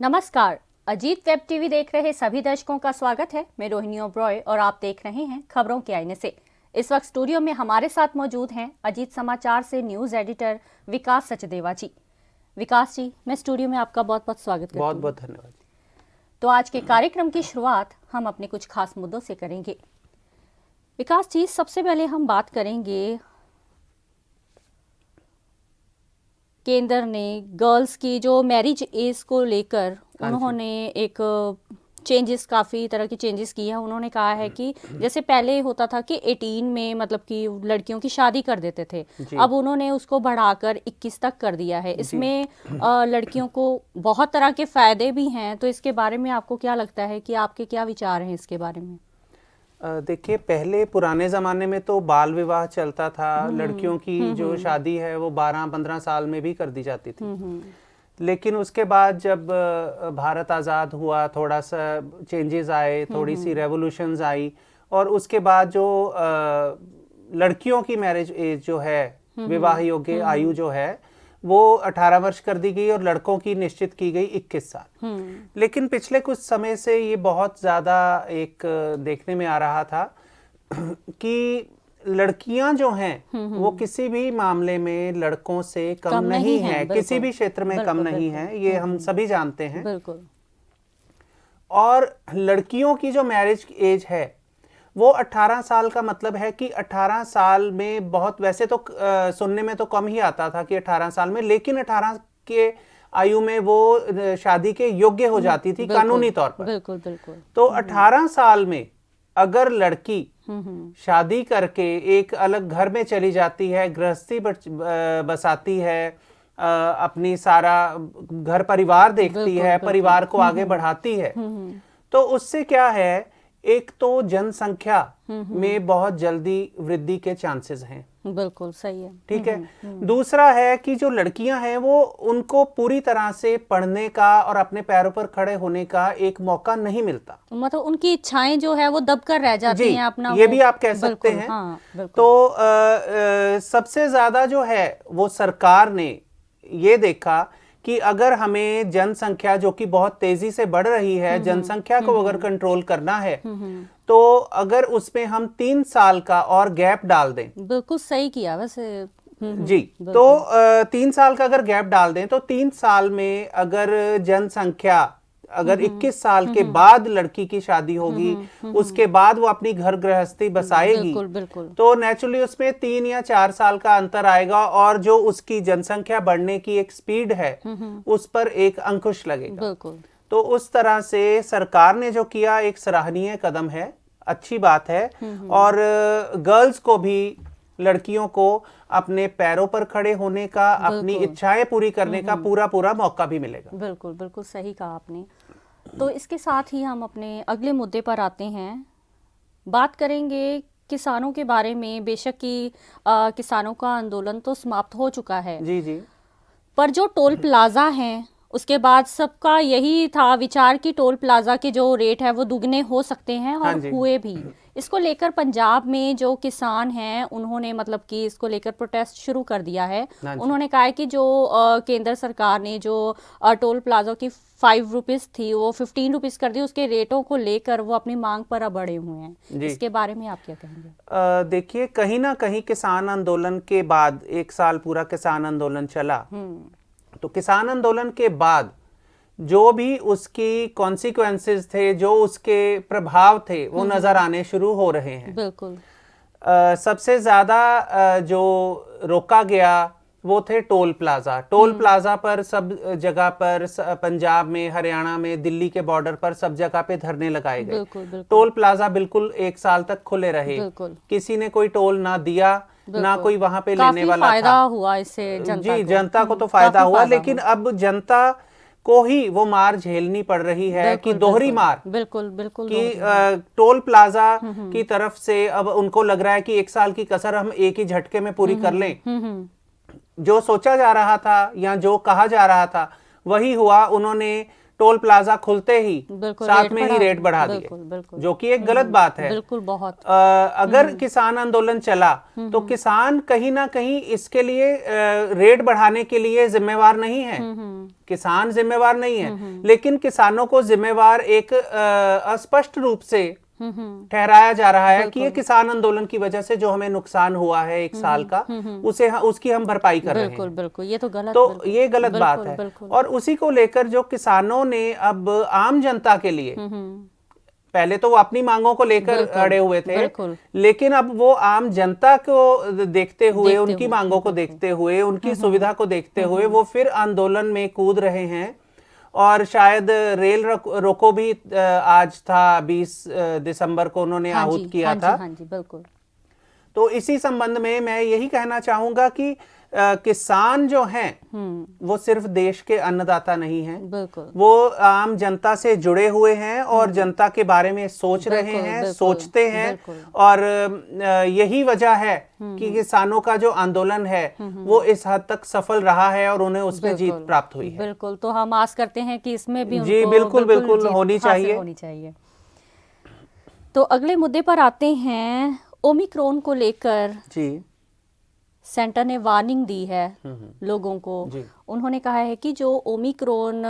नमस्कार। Ajit web TV देख रहे सभी दर्शकों का स्वागत है। मैं रोहिणी ओब्रॉय और आप देख रहे हैं खबरों के आईने से। इस वक्त स्टूडियो में हमारे साथ मौजूद हैं अजीत समाचार से न्यूज एडिटर विकास सचदेवा जी। विकास जी, मैं स्टूडियो में आपका बहुत बहुत स्वागत करती हूँ। बहुत बहुत धन्यवाद। तो आज के कार्यक्रम की शुरुआत हम अपने कुछ खास मुद्दों से करेंगे। विकास जी, सबसे पहले हम बात करेंगे, केंद्र ने गर्ल्स की जो मैरिज एज को लेकर उन्होंने एक चेंजेस, काफ़ी तरह की चेंजेस की है। उन्होंने कहा है कि जैसे पहले होता था कि 18 में मतलब कि लड़कियों की शादी कर देते थे, अब उन्होंने उसको बढ़ाकर 21 तक कर दिया है। इसमें लड़कियों को बहुत तरह के फ़ायदे भी हैं, तो इसके बारे में आपको क्या लगता है कि आपके क्या विचार हैं इसके बारे में? देखिए, पहले पुराने ज़माने में तो बाल विवाह चलता था। लड़कियों की जो शादी है वो 12-15 साल में भी कर दी जाती थी। लेकिन उसके बाद जब भारत आज़ाद हुआ, थोड़ा सा चेंजेस आए, थोड़ी सी रेवोल्यूशंस आई, और उसके बाद जो लड़कियों की मैरिज एज जो है, विवाह योग्य आयु जो है, वो 18 वर्ष कर दी गई और लड़कों की निश्चित की गई 21 साल। लेकिन पिछले कुछ समय से ये बहुत ज़्यादा एक देखने में आ रहा था कि लड़कियां जो हैं वो किसी भी मामले में लड़कों से कम नहीं है, किसी भी क्षेत्र में कम नहीं है, ये हम सभी जानते हैं। बिल्कुल। और लड़कियों की जो मैरिज एज है वो 18 साल का मतलब है कि 18 साल में बहुत, वैसे तो सुनने में तो कम ही आता था कि 18 साल में, लेकिन 18 के आयु में वो शादी के योग्य हो जाती थी कानूनी तौर पर। बिल्कुल बिल्कुल। तो 18 साल में अगर लड़की शादी करके एक अलग घर में चली जाती है, गृहस्थी बसाती है, अपनी सारा घर परिवार देखती है, परिवार को आगे बढ़ाती है, तो उससे क्या है, एक तो जनसंख्या में बहुत जल्दी वृद्धि के चांसेस हैं। बिल्कुल सही है। ठीक है। दूसरा है कि जो लड़कियां हैं वो, उनको पूरी तरह से पढ़ने का और अपने पैरों पर खड़े होने का एक मौका नहीं मिलता। मतलब उनकी इच्छाएं जो है वो दबकर रह जाती हैं अपना, ये भी आप कह सकते हैं। हाँ, तो सबसे ज्यादा जो है वो सरकार ने ये देखा कि अगर हमें जनसंख्या जो कि बहुत तेजी से बढ़ रही है, जनसंख्या को अगर कंट्रोल करना है, तो अगर उसमें हम 3 साल का और गैप डाल दें। बिल्कुल सही किया वैसे। जी, तो 3 साल का अगर गैप डाल दें तो 3 साल में अगर जनसंख्या, अगर 21 साल के बाद लड़की की शादी होगी, उसके बाद वो अपनी घर गृहस्थी बसाएगी, बिल्कुल। तो नेचुरली उसमें 3 या 4 साल का अंतर आएगा और जो उसकी जनसंख्या बढ़ने की एक स्पीड है उस पर एक अंकुश लगेगा। बिल्कुल। तो उस तरह से सरकार ने जो किया एक सराहनीय कदम है, अच्छी बात है। और गर्ल्स को भी, लड़कियों को अपने पैरों पर खड़े होने का, अपनी इच्छाएं पूरी करने का पूरा पूरा मौका भी मिलेगा। बिल्कुल बिल्कुल सही कहा आपने। तो इसके साथ ही हम अपने अगले मुद्दे पर आते हैं। बात करेंगे किसानों के बारे में। बेशक कि किसानों का आंदोलन तो समाप्त हो चुका है, जी जी, पर जो टोल प्लाजा हैं, उसके बाद सबका यही था विचार कि टोल प्लाजा के जो रेट है वो दुगने हो सकते हैं, और हुए भी। इसको लेकर पंजाब में जो किसान हैं उन्होंने मतलब कि इसको लेकर प्रोटेस्ट शुरू कर दिया है। उन्होंने कहा है कि जो केंद्र सरकार ने जो टोल प्लाजा की 5 रुपीज़ थी वो 15 रुपीज़ कर दी, उसके रेटों को लेकर वो अपनी मांग पर अब अड़े हुए हैं। इसके बारे में आप क्या कहेंगे? देखिए, कहीं ना कहीं किसान आंदोलन के बाद, 1 साल पूरा किसान आंदोलन चला, तो किसान आंदोलन के बाद जो भी उसकी कॉन्सिक्वेंसेस थे, जो उसके प्रभाव थे, वो नजर आने शुरू हो रहे हैं। बिल्कुल। सबसे ज्यादा जो रोका गया वो थे टोल प्लाजा। टोल प्लाजा पर सब जगह पर, पंजाब में, हरियाणा में, दिल्ली के बॉर्डर पर सब जगह पे धरने लगाए गए। टोल प्लाजा बिल्कुल 1 साल तक खुले रहे, किसी ने कोई टोल ना दिया, ना कोई वहां पे लेने वाला फायदा था। हुआ इससे जनता जी, को। जनता को तो फायदा हुआ, लेकिन अब जनता को ही वो मार झेलनी पड़ रही है कि दोहरी मार। बिल्कुल बिल्कुल। कि टोल प्लाजा की तरफ से अब उनको लग रहा है कि 1 साल की कसर हम एक ही झटके में पूरी कर लें। जो सोचा जा रहा था या जो कहा जा रहा था वही हुआ। उन्होंने टोल प्लाजा खुलते ही बिल्कुल साथ में ही रेट बढ़ा दिए, बिल्कुल जो कि एक गलत बात है। बिल्कुल बहुत अगर किसान आंदोलन चला तो किसान कहीं ना कहीं इसके लिए रेट बढ़ाने के लिए जिम्मेवार नहीं है, किसान जिम्मेवार नहीं है, लेकिन किसानों को जिम्मेवार एक अस्पष्ट रूप से ठहराया जा रहा है कि ये किसान आंदोलन की वजह से जो हमें नुकसान हुआ है एक साल का, उसकी हम भरपाई कर रहे हैं। बिल्कुल ये तो गलत, तो ये गलत बात है। और उसी को लेकर जो किसानों ने अब आम जनता के लिए, पहले तो वो अपनी मांगों को लेकर अड़े हुए थे, लेकिन अब वो आम जनता को देखते हुए, उनकी मांगों को देखते हुए, उनकी सुविधा को देखते हुए वो फिर आंदोलन में कूद रहे हैं। और शायद रेल रोको भी आज था 20 दिसंबर को उन्होंने आहूत किया था। हाँ जी, बिल्कुल। तो इसी संबंध में मैं यही कहना चाहूंगा कि किसान जो हैं वो सिर्फ देश के अन्नदाता नहीं हैं, बिल्कुल वो आम जनता से जुड़े हुए हैं और जनता के बारे में सोच रहे हैं, सोचते हैं। और यही वजह है कि किसानों का जो आंदोलन है वो इस हद तक सफल रहा है और उन्हें उसमें जीत प्राप्त हुई है। बिल्कुल, तो हम आस करते हैं कि इसमें भी जी बिल्कुल होनी चाहिए। तो अगले मुद्दे पर आते हैं। ओमिक्रॉन को लेकर जी सेंटर ने वार्निंग दी है लोगों को। उन्होंने कहा है कि जो ओमिक्रॉन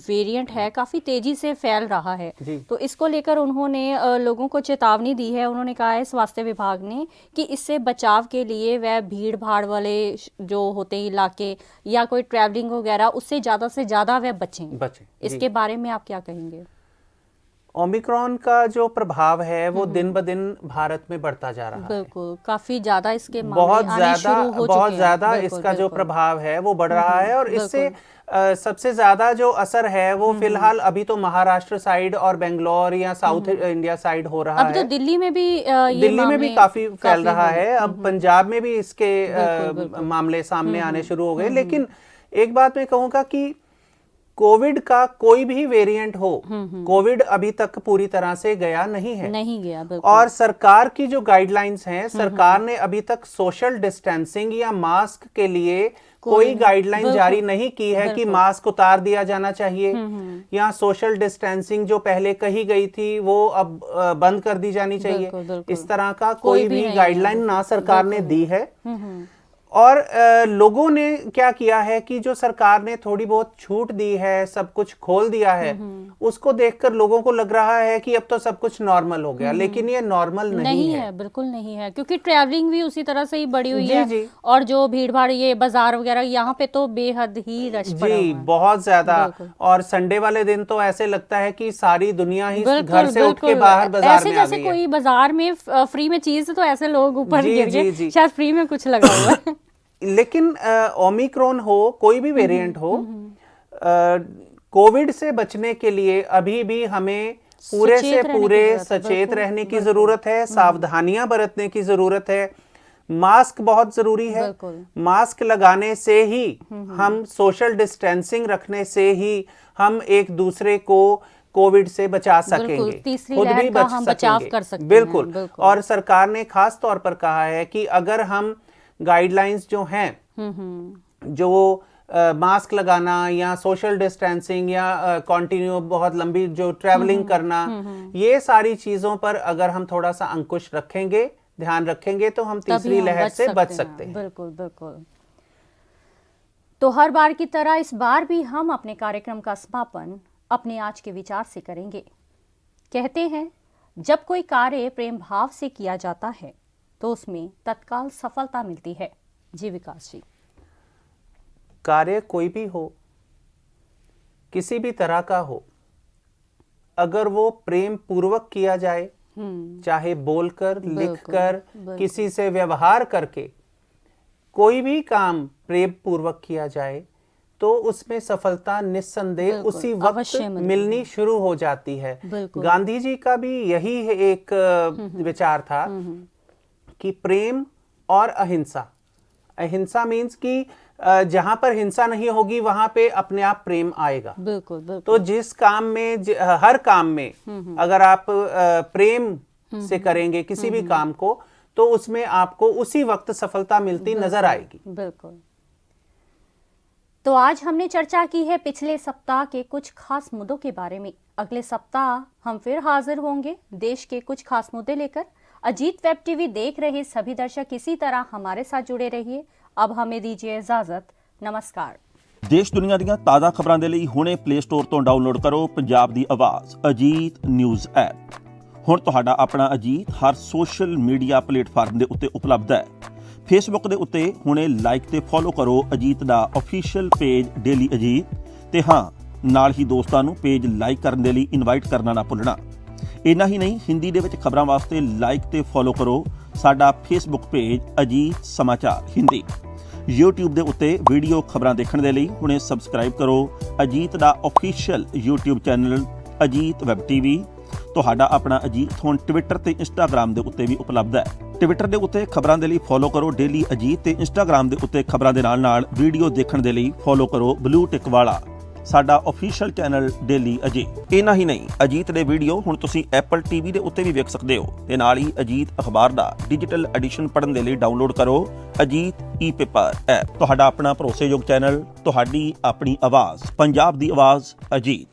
वेरिएंट है काफ़ी तेज़ी से फैल रहा है, तो इसको लेकर उन्होंने लोगों को चेतावनी दी है। उन्होंने कहा है स्वास्थ्य विभाग ने कि इससे बचाव के लिए वह भीड़ भाड़ वाले जो होते हैं इलाके या कोई ट्रैवलिंग वगैरह, उससे ज़्यादा से ज़्यादा वह बचें। इसके बारे में आप क्या कहेंगे? ओमिक्रॉन का जो प्रभाव है वो दिन ब दिन भारत में बढ़ता जा रहा है। बिल्कुल, काफी ज्यादा इसके बहुत ज्यादा इसका जो प्रभाव है वो बढ़ रहा है। और इससे सबसे ज्यादा जो असर है वो फिलहाल अभी तो महाराष्ट्र साइड और बेंगलोर या साउथ इंडिया साइड हो रहा है। अभी तो दिल्ली में भी काफी फैल रहा है। अब पंजाब में भी इसके मामले सामने आने शुरू हो गए। लेकिन एक बात मैं कहूंगा कि कोविड का कोई भी वेरिएंट हो, कोविड अभी तक पूरी तरह से गया नहीं है। और सरकार की जो गाइडलाइंस हैं, सरकार ने अभी तक सोशल डिस्टेंसिंग या मास्क के लिए कोई गाइडलाइन जारी नहीं की है कि मास्क उतार दिया जाना चाहिए या सोशल डिस्टेंसिंग जो पहले कही गई थी वो अब बंद कर दी जानी चाहिए। इस तरह का कोई भी गाइडलाइन ना सरकार ने दी है। और लोगों ने क्या किया है कि जो सरकार ने थोड़ी बहुत छूट दी है, सब कुछ खोल दिया है, उसको देखकर लोगों को लग रहा है कि अब तो सब कुछ नॉर्मल हो गया। लेकिन ये नॉर्मल नहीं है, बिल्कुल नहीं है, क्योंकि ट्रैवलिंग भी उसी तरह से ही बढ़ी हुई है। और जो भीड़ भाड़, ये बाजार वगैरह, यहाँ पे तो बेहद ही रश पड़ा हुआ है, बहुत ज्यादा। और संडे वाले दिन तो ऐसे लगता है कि सारी दुनिया ही घर से उठ के बाहर बाजार में आ गई है। कोई बाजार में फ्री में चीज, तो ऐसे लोग ऊपर गिर गए, शायद फ्री में कुछ लगा हुआ है। लेकिन ओमिक्रॉन हो, कोई भी वेरिएंट हो, कोविड से बचने के लिए अभी भी हमें पूरे से पूरे सचेत रहने की जरूरत है, सावधानियां बरतने की जरूरत है। मास्क बहुत जरूरी है। मास्क लगाने से ही, हम सोशल डिस्टेंसिंग रखने से ही हम एक दूसरे को कोविड से बचा सकेंगे, खुद भी बचाव कर सकते हैं। बिल्कुल। और सरकार ने खास तौर पर कहा है कि अगर हम गाइडलाइंस जो हैं, जो मास्क लगाना या सोशल डिस्टेंसिंग या कंटिन्यू बहुत लंबी जो ट्रैवलिंग करना, ये सारी चीजों पर अगर हम थोड़ा सा अंकुश रखेंगे, ध्यान रखेंगे, तो हम तीसरी लहर से बच सकते हैं। बिल्कुल। तो हर बार की तरह इस बार भी हम अपने कार्यक्रम का समापन अपने आज के विचार से करेंगे। कहते हैं, जब कोई कार्य प्रेम भाव से किया जाता है तो उसमें तत्काल सफलता मिलती है। जी विकास जी। कार्य कोई भी हो, किसी भी तरह का हो, अगर वो प्रेम पूर्वक किया जाए, चाहे बोलकर, लिखकर, किसी से व्यवहार करके, कोई भी काम प्रेम पूर्वक किया जाए, तो उसमें सफलता निस्संदेह उसी वक्त मिलनी शुरू हो जाती है। गांधी जी का भी यही एक विचार था कि प्रेम और अहिंसा। अहिंसा मीन्स कि जहां पर हिंसा नहीं होगी वहां पे अपने आप प्रेम आएगा। बिल्कुल। तो जिस काम में, हर काम में अगर आप प्रेम से करेंगे किसी भी काम को, तो उसमें आपको उसी वक्त सफलता मिलती नजर आएगी। बिल्कुल। तो आज हमने चर्चा की है पिछले सप्ताह के कुछ खास मुद्दों के बारे में। अगले सप्ताह हम फिर हाजिर होंगे देश के कुछ खास मुद्दे लेकर। अजीत वेब टीवी देख रहे सभी दर्शक इसी तरह हमारे साथ जुड़े रहिए। अब हमें दीजिए इजाजत। नमस्कार। देश दुनिया ਦੀਆਂ ਤਾਜ਼ਾ ਖਬਰਾਂ ਦੇ ਲਈ ਹੁਣੇ ਪਲੇ ਸਟੋਰ ਤੋਂ ਡਾਊਨਲੋਡ ਕਰੋ ਪੰਜਾਬ ਦੀ ਆਵਾਜ਼ ਅਜੀਤ ਨਿਊਜ਼ ਐਪ। ਹੁਣ ਤੁਹਾਡਾ ਆਪਣਾ ਅਜੀਤ ਹਰ ਸੋਸ਼ਲ ਮੀਡੀਆ ਪਲੇਟਫਾਰਮ ਦੇ ਉੱਤੇ ਉਪਲਬਧ ਹੈ। ਫੇਸਬੁੱਕ ਦੇ ਉੱਤੇ ਹੁਣੇ ਲਾਈਕ ਤੇ ਫੋਲੋ ਕਰੋ ਅਜੀਤ ਦਾ ਅਫੀਸ਼ੀਅਲ ਪੇਜ ਡੇਲੀ ਅਜੀਤ ਤੇ ਹਾਂ ਨਾਲ ਹੀ ਦੋਸਤਾਂ ਨੂੰ ਪੇਜ ਲਾਈਕ ਕਰਨ ਦੇ ਲਈ ਇਨਵਾਈਟ ਕਰਨਾ ਨਾ ਭੁੱਲਣਾ। ਇੰਨਾ ਹੀ ਨਹੀਂ ਹਿੰਦੀ ਦੇ ਵਿੱਚ ਖਬਰਾਂ ਵਾਸਤੇ ਲਾਈਕ ਤੇ ਫੋਲੋ ਕਰੋ ਸਾਡਾ ਫੇਸਬੁੱਕ ਪੇਜ ਅਜੀਤ ਸਮਾਚਾਰ ਹਿੰਦੀ। YouTube ਦੇ ਉੱਤੇ ਵੀਡੀਓ ਖਬਰਾਂ ਦੇਖਣ ਦੇ ਲਈ ਹੁਣੇ ਸਬਸਕ੍ਰਾਈਬ ਕਰੋ ਅਜੀਤ ਦਾ official YouTube channel Ajit web TV. ਤੁਹਾਡਾ ਆਪਣਾ ਅਜੀਤ ਹੁਣ ਟਵਿੱਟਰ ਤੇ ਇੰਸਟਾਗ੍ਰਾਮ ਦੇ ਉੱਤੇ ਵੀ ਉਪਲਬਧ ਹੈ। ਟਵਿੱਟਰ ਦੇ ਉੱਤੇ ਖਬਰਾਂ ਦੇ ਲਈ ਫੋਲੋ ਕਰੋ ਡੇਲੀ ਅਜੀਤ ਤੇ ਇੰਸਟਾਗ੍ਰਾਮ ਦੇ ਉੱਤੇ ਖਬਰਾਂ ਦੇ ਨਾਲ ਵੀਡੀਓ ਦੇਖਣ ਦੇ ਲਈ ਫੋਲੋ ਕਰੋ ਬਲੂ ਟਿਕ ਵਾਲਾ ਸਾਡਾ ਅਫੀਸ਼ੀਅਲ ਚੈਨਲ ਡੇਲੀ ਅਜੀਤ। ਇਹਨਾਂ ਹੀ ਨਹੀਂ ਅਜੀਤ ਦੇ ਵੀਡੀਓ ਹੁਣ ਤੁਸੀਂ ਐਪਲ ਟੀਵੀ ਦੇ ਉੱਤੇ ਵੀ ਵੇਖ ਸਕਦੇ ਹੋ ਤੇ ਨਾਲ ਹੀ ਅਜੀਤ ਅਖਬਾਰ ਦਾ ਡਿਜੀਟਲ ਐਡੀਸ਼ਨ ਪੜ੍ਹਨ ਦੇ ਲਈ ਡਾਊਨਲੋਡ ਕਰੋ ਅਜੀਤ ਈ-ਪੇਪਰ ਐਪ। ਤੁਹਾਡਾ ਆਪਣਾ ਭਰੋਸੇਯੋਗ ਚੈਨਲ, ਤੁਹਾਡੀ ਆਪਣੀ ਆਵਾਜ਼, ਪੰਜਾਬ ਦੀ ਆਵਾਜ਼ ਅਜੀਤ।